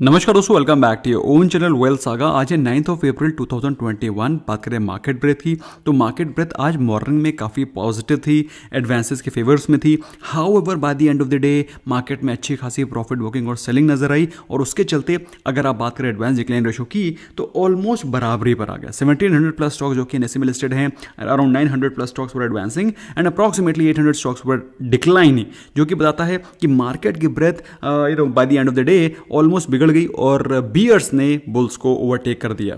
नमस्कार दोस्तों, welcome back to your own channel Wealth Saga. आज है 9 अप्रैल 2021। बात करें मार्केट ब्रेथ की, तो मार्केट ब्रेथ आज मॉर्निंग में काफ़ी पॉजिटिव थी, एडवांसेस के फेवर्स में थी। However bye the end of the day market में अच्छी खासी प्रॉफिट बुकिंग और सेलिंग नजर आई, और उसके चलते अगर आप बात करें एडवांस डिक्लाइन रेशो की तो ऑलमोस्ट बराबरी पर आ गया। 1700 प्लस स्टॉक्स जो कि एनएसई में लिस्टेड हैं, around 900 plus stocks were advancing and approximately 800 stocks were declining, जो कि बताता है कि मार्केट की breadth by the end of the day almost बिगड़ गई और बियर्स ने बुल्स को ओवरटेक कर दिया।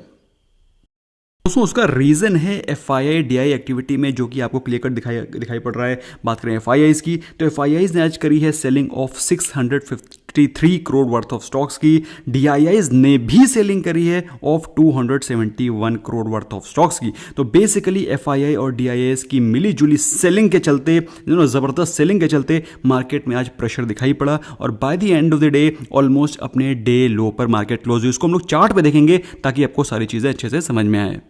दोस्तों उसका रीजन है एफआईआई डीआई एक्टिविटी में, जो कि आपको क्लियर कट दिखाई पड़ रहा है। बात करें एफआईआईज की, तो एफआईआईज ने आज करी है selling of 653 crore worth of stocks की। डीआईआईज ने भी सेलिंग करी है of 271 crore worth of stocks की। तो बेसिकली एफआईआई और डीआईआईज की मिलीजुली सेलिंग के चलते, जबरदस्त सेलिंग के चलते मार्केट में आज प्रेशर दिखाई पड़ा, और bye the end of the day almost अपने डे लो पर मार्केट क्लोज हुई। इसको हम लोग चार्ट पे देखेंगे ताकि आपको सारी चीजें अच्छे से समझ में आए।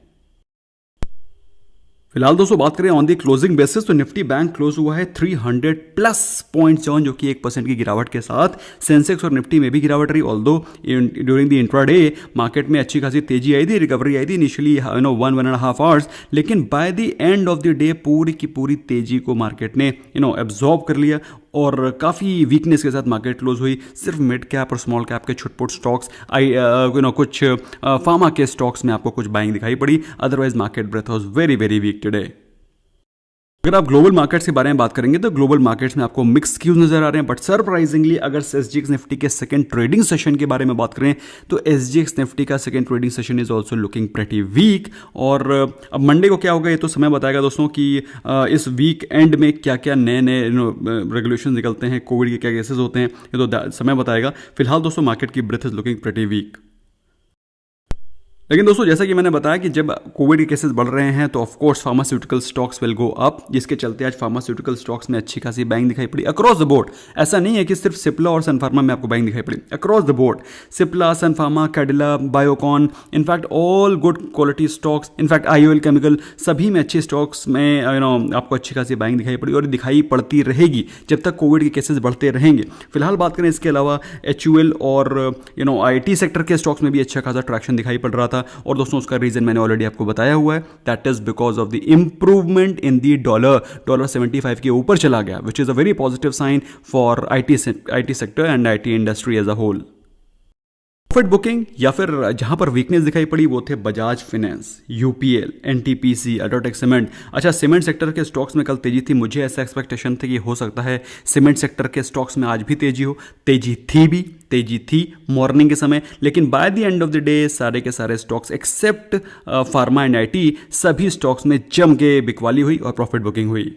फिलहाल दोस्तों बात करें ऑन दी क्लोजिंग बेसिस, तो निफ्टी बैंक क्लोज हुआ है 300 प्लस पॉइंट्स ऑन, जो कि 1% की गिरावट के साथ। सेंसेक्स और निफ्टी में भी गिरावट रही, although during the intraday market में अच्छी खासी तेजी आई थी, रिकवरी आई थी इनिशियली 1.5 आवर्स, लेकिन by the end of the day पूरी की पूरी तेजी को मार्केट ने एब्जॉर्ब कर लिया और काफ़ी वीकनेस के साथ मार्केट क्लोज हुई। सिर्फ मिड कैप और स्मॉल कैप के छुटपुट स्टॉक्स कुछ फार्मा के स्टॉक्स में आपको कुछ बाइंग दिखाई पड़ी, otherwise market breadth was very very weak today. अगर आप ग्लोबल मार्केट्स के बारे में बात करेंगे तो ग्लोबल मार्केट्स में आपको मिक्स क्यूज नजर आ रहे हैं, बट सरप्राइजिंगली अगर एसजीएक्स निफ्टी के सेकंड ट्रेडिंग सेशन के बारे में बात करें तो एसजीएक्स निफ्टी का second trading session is also looking pretty weak. और अब मंडे को क्या होगा ये तो समय बताएगा दोस्तों कि इस वीक एंड में क्या क्या नए नए रेगुलेशन निकलते हैं, कोविड के क्या केसेस होते हैं, ये तो समय बताएगा। फिलहाल दोस्तों मार्केट की breadth is looking pretty weak. लेकिन दोस्तों जैसा कि मैंने बताया कि जब कोविड के केसेस बढ़ रहे हैं तो of course pharmaceutical stocks will go up, जिसके चलते आज फार्मास्यूटिकल स्टॉक्स में अच्छी खासी बाइंग दिखाई पड़ी अक्रॉस द बोर्ड। ऐसा नहीं है कि सिर्फ सिप्ला और सन फार्मा में आपको बाइंग दिखाई पड़ी, across the board Cipla, Sun Pharma, Cadila, Biocon, in fact all good quality stocks, in fact IOL chemical, सभी में अच्छे स्टॉक्स में आपको अच्छी खासी बाइंग दिखाई पड़ी और दिखाई पड़ती रहेगी जब तक कोविड के केसेस बढ़ते रहेंगे। फिलहाल बात करें इसके अलावा एचयूएल और आईटी सेक्टर के स्टॉक्स में भी अच्छा खासा ट्रैक्शन दिखाई पड़ रहा था, और दोस्तों उसका रीजन मैंने ऑलरेडी आपको बताया हुआ है, that is because of the improvement in the dollar 75 के ऊपर चला गया, which is a very positive sign for IT sector and IT industry as a whole. Profit booking या फिर जहां पर वीकनेस दिखाई पड़ी वो थे Bajaj finance, UPL, NTPC, UltraTech cement. अच्छा, सीमेंट सेक्टर के स्टॉक्स में कल तेजी थी, मुझे ऐसा एक्सपेक्टेशन था कि हो सकता है सीमेंट सेक्टर के स्टॉक्स में आज भी तेजी हो, तेजी थी मॉर्निंग के समय, लेकिन by the end of the day सारे के सारे stocks except pharma and IT, सभी स्टॉक्स में जम के बिकवाली हुई और प्रॉफिट बुकिंग हुई।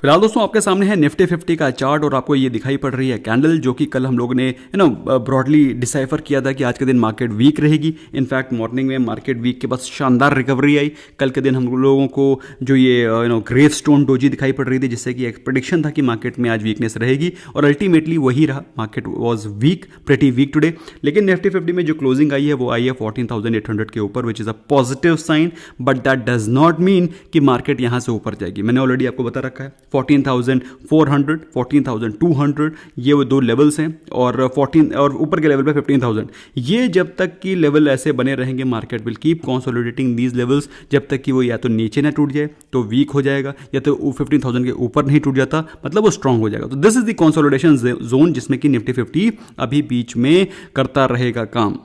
फिलहाल दोस्तों आपके सामने है निफ्टी 50 का चार्ट, और आपको ये दिखाई पड़ रही है कैंडल, जो कि कल हम लोगों ने ब्रॉडली डिसाइफर किया था कि आज के दिन मार्केट वीक रहेगी। इनफैक्ट मॉर्निंग में मार्केट वीक के बाद शानदार रिकवरी आई। कल के दिन हम लोगों को जो ये ग्रेव स्टोन डोजी दिखाई पड़ रही थी, जिससे कि एक प्रेडिक्शन था कि मार्केट में आज वीकनेस रहेगी, और अल्टीमेटली वही रहा, market was weak, pretty weak today. लेकिन निफ्टी 50 में जो क्लोजिंग आई है वो आई है 14,800 के ऊपर, which is a positive sign, but that does not mean कि मार्केट यहां से ऊपर जाएगी। मैंने ऑलरेडी आपको बता रखा है 14,400, 14,200 ये वो दो लेवल्स हैं, और 14 और ऊपर के लेवल पे 15,000। ये जब तक कि लेवल ऐसे बने रहेंगे market will keep consolidating these levels, जब तक कि वो या तो नीचे ना टूट जाए तो वीक हो जाएगा, या तो 15,000 के ऊपर नहीं टूट जाता मतलब वो स्ट्रांग हो जाएगा। तो this is the consolidation zone जिसमें कि निफ्टी 50 अभी बीच में करता रहेगा काम।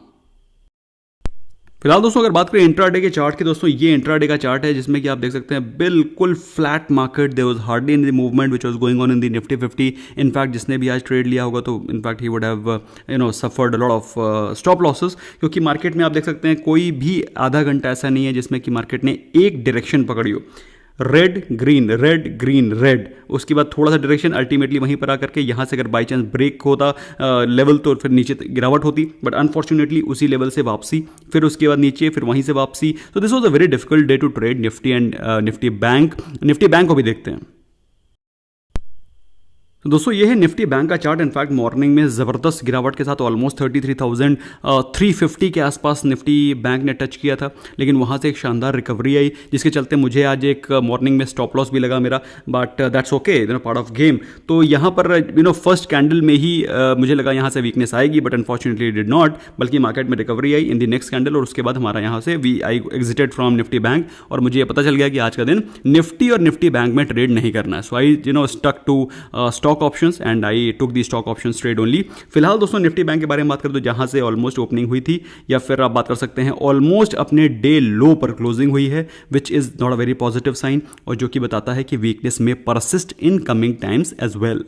फिलहाल दोस्तों अगर बात करें इंट्राडे के चार्ट की, दोस्तों ये इंट्राडे का चार्ट है जिसमें कि आप देख सकते हैं बिल्कुल flat market, there was hardly in the movement which was going on in the Nifty 50। In fact जिसने भी आज ट्रेड लिया होगा तो in fact he would have suffered a lot of stop losses, क्योंकि मार्केट में आप देख सकते हैं कोई भी आधा घंटा ऐसा नहीं है जिसमें कि मार्केट ने एक डायरेक्शन पकड़ी हो, red green red green red, उसके बाद थोड़ा सा डायरेक्शन, अल्टीमेटली वहीं पर आकर के यहाँ से अगर बाई चांस ब्रेक होता लेवल तो फिर नीचे गिरावट होती, बट अनफॉर्चुनेटली उसी लेवल से वापसी, फिर उसके बाद नीचे, फिर वहीं से वापसी। तो this was a very difficult day to trade Nifty and Nifty Bank को भी देखते हैं। तो दोस्तों ये है निफ्टी बैंक का चार्ट। इनफैक्ट मॉर्निंग में ज़बरदस्त गिरावट के साथ ऑलमोस्ट 33,350 के आसपास निफ्टी बैंक ने टच किया था, लेकिन वहाँ से एक शानदार रिकवरी आई, जिसके चलते मुझे आज एक मॉर्निंग में स्टॉप लॉस भी लगा मेरा, but that's okay, part of game. तो यहाँ पर फर्स्ट कैंडल में ही मुझे लगा यहाँ से वीकनेस आएगी, बट अनफॉर्चुनेटली डिड नॉट, बल्कि मार्केट में recovery I in the next candle, और उसके बाद हमारा यहाँ से आई एग्जिटेड फ्रॉम निफ्टी बैंक, और मुझे ये पता चल गया कि आज का दिन निफ्टी और निफ्टी बैंक में ट्रेड नहीं करना है। So I stuck to stock options and I took the stock options trade only. फिलहाल दोस्तों निफ्टी बैंक के बारे में बात करें तो जहां से ऑलमोस्ट ओपनिंग हुई थी, या फिर आप बात कर सकते हैं ऑलमोस्ट अपने डे लो पर क्लोजिंग हुई है, which is not a very positive sign, और जो कि बताता है कि वीकनेस में persist in coming times as well.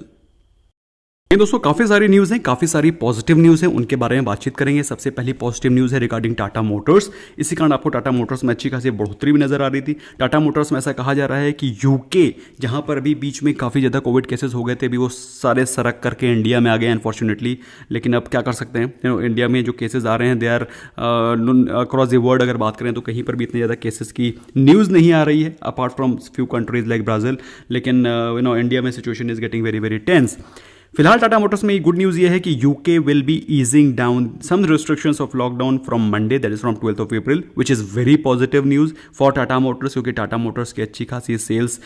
दोस्तों काफ़ी सारी न्यूज़ हैं, काफ़ी सारी पॉजिटिव न्यूज़ हैं, उनके बारे में बातचीत करेंगे। सबसे पहली पॉजिटिव न्यूज़ है रिगार्डिंग टाटा मोटर्स। इसी कारण आपको टाटा मोटर्स में अच्छी खासी बढ़ोतरी भी नजर आ रही थी। टाटा मोटर्स में ऐसा कहा जा रहा है कि यूके, जहां पर अभी बीच में काफ़ी ज़्यादा कोविड केसेस हो गए थे, अभी वो सारे सरक करके इंडिया में आ गए अनफॉर्चुनेटली, लेकिन अब क्या कर सकते हैं, इंडिया में जो केसेस आ रहे हैं they are across the world. अगर बात करें तो कहीं पर भी इतने ज़्यादा केसेस की न्यूज़ नहीं आ रही है apart from few countries like Brazil, लेकिन इंडिया में situation is getting very very tense. फिलहाल टाटा मोटर्स में गुड न्यूज़ ये है कि UK will be easing down some restrictions of lockdown from Monday, that is from 12th of April, which is very positive news for Tata Motors, क्योंकि Tata Motors की अच्छी खासी sales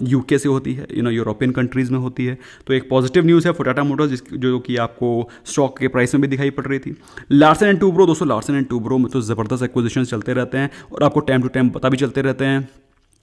UK से होती है, यूरोपियन कंट्रीज़ में होती है। तो एक पॉजिटिव न्यूज़ है फॉर टाटा मोटर्स, जो कि आपको स्टॉक के प्राइस में भी दिखाई पड़ रही थी। लार्सन एंड टूब्रो, दोस्तों लार्सन एंड टूब्रो में तो ज़बरदस्त एक्विजिशन चलते रहते हैं, और आपको टाइम टू टाइम पता भी चलते रहते हैं,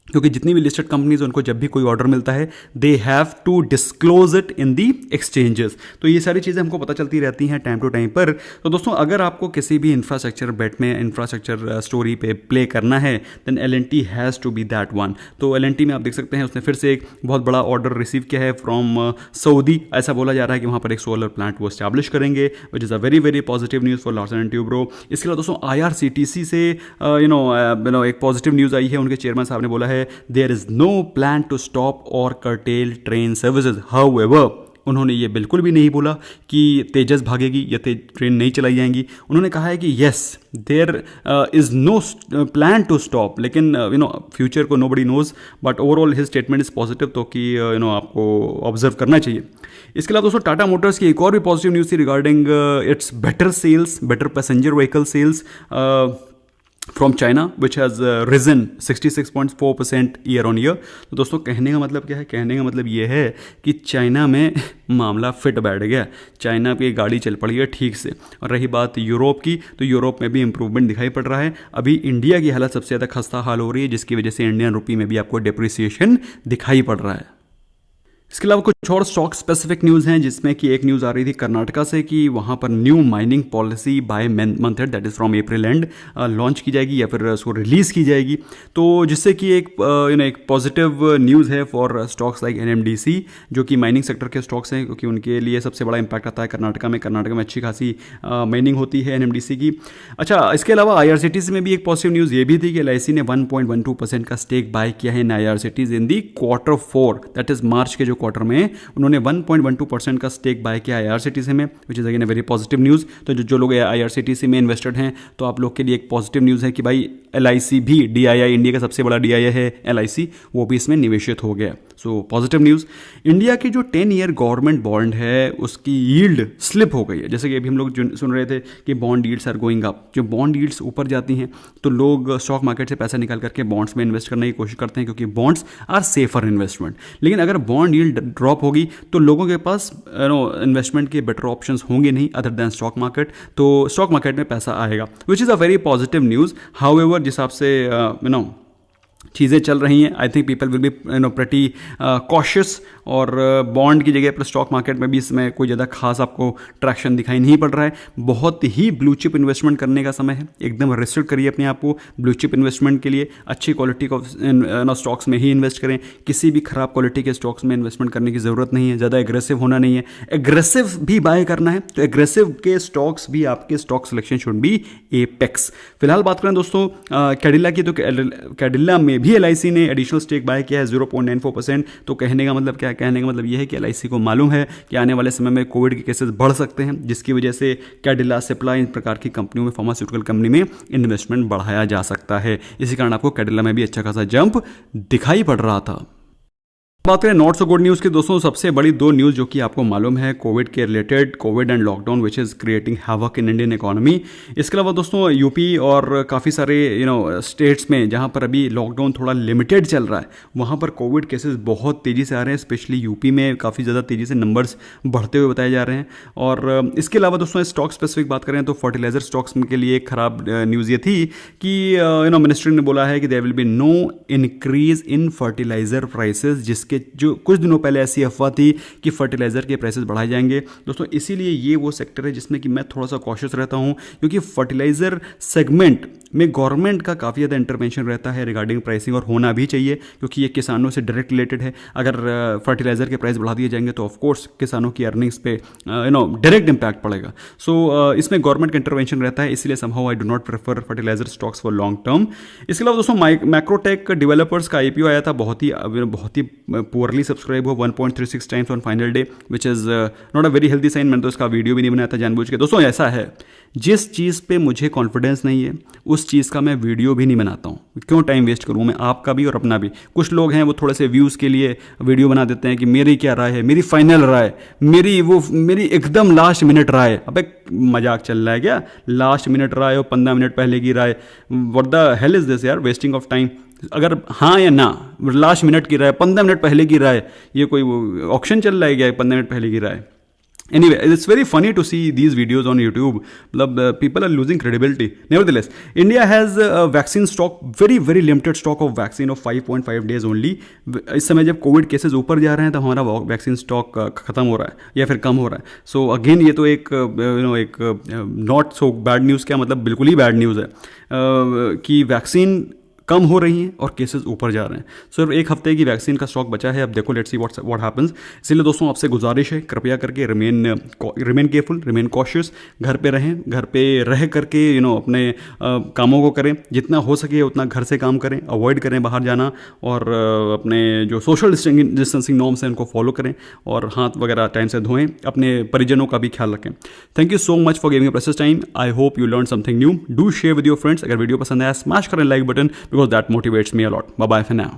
क्योंकि जितनी भी लिस्टेड कंपनीज उनको जब भी कोई ऑर्डर मिलता है they have to disclose it in the exchanges. तो ये सारी चीज़ें हमको पता चलती रहती हैं टाइम टू टाइम पर। तो दोस्तों अगर आपको किसी भी इंफ्रास्ट्रक्चर बेट में, इंफ्रास्ट्रक्चर स्टोरी पे प्ले करना है, then L&T has to be that one. तो L&T में आप देख सकते हैं उसने फिर से एक बहुत बड़ा ऑर्डर रिसीव किया है फ्रॉम सऊदी। ऐसा बोला जा रहा है कि वहाँ पर एक सोलर प्लांट वो एस्टैब्लिश करेंगे, which is a very very positive news for Larsen and Toubro. इसके अलावा दोस्तों IRCTC से एक पॉजिटिव न्यूज़ आई है। उनके चेयरमैन साहब ने बोला है there is no plan to stop और कर्टेल ट्रेन सर्विसेज। हाउएवर, उन्होंने ये बिल्कुल भी नहीं बोला कि तेजस भागेगी या ट्रेन नहीं चलाई जाएंगी। उन्होंने कहा है कि yes there is no plan to stop, लेकिन फ्यूचर को nobody knows, but overall his statement is positive, तो कि आपको ऑब्जर्व करना चाहिए। इसके अलावा दोस्तों टाटा मोटर्स की एक और भी पॉजिटिव न्यूज़ थी regarding its better sales, better passenger vehicle sales from China, which has risen 66.4% year on year. तो दोस्तों कहने का मतलब क्या है? कहने का मतलब ये है कि चाइना में मामला फिट बैठ गया, चाइना की गाड़ी चल पड़ी है ठीक से। और रही बात यूरोप की, तो यूरोप में भी इंप्रूवमेंट दिखाई पड़ रहा है। अभी इंडिया की हालत सबसे ज़्यादा खस्ता हाल हो रही है, जिसकी वजह से इंडियन रुपी में भी आपको डिप्रिसिएशन दिखाई पड़ रहा है। इसके अलावा कुछ और स्टॉक स्पेसिफिक न्यूज़ हैं, जिसमें कि एक न्यूज़ आ रही थी कर्नाटका से कि वहाँ पर new mining policy by month and, that is from April and, launch की जाएगी या फिर उसको रिलीज़ की जाएगी। तो जिससे कि एक एक पॉजिटिव न्यूज़ है फॉर स्टॉक्स लाइक NMDC, जो कि माइनिंग सेक्टर के स्टॉक्स हैं, क्योंकि उनके लिए सबसे बड़ा इंपैक्ट आता है कर्नाटका में। कर्नाटका में अच्छी खासी माइनिंग होती है NMDC की। अच्छा, इसके अलावा IRCTC में भी एक पॉजिटिव न्यूज़ ये भी थी कि LIC ने 1.12% का स्टेक बाय किया है in IRCTC in the Q4, that is March के जो क्वार्टर में उन्होंने 1.12% का स्टेक बाय किया IRCTC में, which is again a very positive news. तो जो लोग IRCTC में इन्वेस्टेड हैं, तो आप लोग के लिए एक पॉजिटिव न्यूज़ है कि भाई LIC भी, DII इंडिया का सबसे बड़ा DII है LIC, वो भी इसमें निवेशित हो गया। So positive news. इंडिया की जो 10 ईयर गवर्नमेंट बॉन्ड है उसकी यील्ड स्लिप हो गई है। जैसे कि अभी हम लोग सुन रहे थे कि bond yields are going up. जो बॉन्ड यील्ड्स ऊपर जाती हैं तो लोग स्टॉक मार्केट से पैसा निकाल करके बॉन्ड्स में इन्वेस्ट करने की कोशिश करते हैं, क्योंकि बॉन्ड्स आर सेफर इन्वेस्टमेंट। लेकिन अगर बॉन्ड यील्ड ड्रॉप होगी तो लोगों के पास इन्वेस्टमेंट के बेटर ऑप्शंस होंगे नहीं अदर देन स्टॉक मार्केट, तो स्टॉक मार्केट में पैसा आएगा, which is a very positive news. However, जिस हिसाब से चीज़ें चल रही हैं, I think people will be pretty cautious, और बॉन्ड की जगह पर स्टॉक मार्केट में भी इसमें कोई ज़्यादा खास आपको ट्रैक्शन दिखाई नहीं पड़ रहा है। बहुत ही ब्लू चिप इन्वेस्टमेंट करने का समय है, एकदम रिस्ट्रिक्ट करिए अपने आप को ब्लू चिप इन्वेस्टमेंट के लिए। अच्छी क्वालिटी का स्टॉक्स में ही इन्वेस्ट करें, किसी भी खराब क्वालिटी के स्टॉक्स में इन्वेस्टमेंट करने की ज़रूरत नहीं है। ज़्यादा एग्रेसिव होना नहीं है, एग्रेसिव भी बाय करना है तो एग्रेसिव के स्टॉक्स भी आपके stock selection should be apex. फिलहाल बात करें दोस्तों कैडिला की, तो कैडिला में भी LIC ने एडिशनल स्टेक बाय किया है 0.94%। तो कहने का मतलब क्या है? कहने का मतलब यह है कि LIC को मालूम है कि आने वाले समय में कोविड के केसेस बढ़ सकते हैं, जिसकी वजह से कैडिला, सिप्ला, इन प्रकार की कंपनियों में, फार्मास्यूटिकल कंपनी में इन्वेस्टमेंट बढ़ाया जा सकता है। इसी कारण आपको कैडिला में भी अच्छा खासा जंप दिखाई पड़ रहा था। बात करें नॉट सो गुड न्यूज़ की दोस्तों, सबसे बड़ी दो न्यूज़ जो कि आपको मालूम है कोविड के related, Covid and lockdown which is creating havoc in Indian economy. इसके अलावा दोस्तों यूपी और काफ़ी सारे स्टेट्स में जहां पर अभी लॉकडाउन थोड़ा लिमिटेड चल रहा है, वहां पर कोविड केसेस बहुत तेज़ी से आ रहे हैं। स्पेशली यूपी में काफ़ी ज़्यादा तेज़ी से नंबर्स बढ़ते हुए बताए जा रहे हैं। और इसके अलावा दोस्तों स्टॉक स्पेसिफिक बात करें तो फर्टिलाइजर स्टॉक्स के लिए एक खराब न्यूज़ ये थी कि मिनिस्ट्री ने बोला है कि there will be no increase in fertilizer prices, जिसके जो कुछ दिनों पहले ऐसी अफवाह थी कि फर्टिलाइजर के प्राइसेस बढ़ाए जाएंगे। दोस्तों इसीलिए ये वो सेक्टर है जिसमें कि मैं थोड़ा सा कॉशियस रहता हूं, क्योंकि फर्टिलाइजर सेगमेंट में गवर्नमेंट का काफ़ी ज़्यादा इंटरवेंशन रहता है रिगार्डिंग प्राइसिंग, और होना भी चाहिए क्योंकि ये किसानों से डायरेक्ट रिलेटेड है। अगर फर्टिलाइजर के प्राइस बढ़ा दिए जाएंगे तो ऑफकोर्स किसानों की अर्निंग्स पे डायरेक्ट इंपैक्ट पड़ेगा। सो इसमें गवर्नमेंट का इंटरवेंशन रहता है, इसलिए somehow I do not prefer fertilizer stocks for long term. इसके अलावा दोस्तों मैक्रोटेक डेवलपर्स का IPO आया था, बहुत ही पुअरली सब्सक्राइब हो 1.36 times on final day, which is not a very healthy sign. मैंने तो इसका वीडियो भी नहीं बनाया था जानबूझ के। दोस्तों ऐसा है, जिस चीज़ पे मुझे कॉन्फिडेंस नहीं है उस चीज़ का मैं वीडियो भी नहीं बनाता हूँ। क्यों टाइम वेस्ट करूँ मैं, आपका भी और अपना भी। कुछ लोग हैं वो थोड़े से व्यूज़ के लिए वीडियो बना देते हैं कि मेरी क्या राय है, मेरी फाइनल राय, मेरी एकदम लास्ट मिनट राय। अबे मजाक चल रहा है क्या? लास्ट मिनट राय और 15 मिनट पहले की राय, what the hell is this यार, वेस्टिंग ऑफ टाइम। अगर हाँ या ना, लास्ट मिनट की राय, 15 मिनट पहले की राय, ये कोई ऑक्शन चल रहा है क्या 15 मिनट पहले की राय? Anyway, it's very funny to see these videos on YouTube. People are losing credibility. Nevertheless, India has a vaccine stock, very limited stock of vaccine of 5.5 days only. इस समय जब कोविड केसेस ऊपर जा रहे हैं तो हमारा वैक्सीन स्टॉक खत्म हो रहा है या फिर कम हो रहा है। सो अगेन ये तो एक नॉट सो बैड न्यूज़, क्या मतलब बिल्कुल ही बैड न्यूज़ है कि वैक्सीन कम हो रही हैं और केसेस ऊपर जा रहे हैं। सिर्फ एक हफ्ते की वैक्सीन का स्टॉक बचा है, अब देखो लेट्स सी व्हाट हैपेंस। इसलिए दोस्तों आपसे गुजारिश है, कृपया करके रिमेन केयरफुल, रिमेन कॉशियस, घर पे रहें, घर पे रह करके अपने कामों को करें, जितना हो सके उतना घर से काम करें, अवॉइड करें बाहर जाना, और अपने जो सोशल डिस्टेंसिंग नॉर्म्स हैं उनको फॉलो करें, और हाथ वगैरह टाइम से धोएं, अपने परिजनों का भी ख्याल रखें। Thank you so much for giving precious time. I hope you learn something new. Do share with your friends. अगर वीडियो पसंद आया स्मैश करें like button, because that motivates me a lot. Bye bye for now.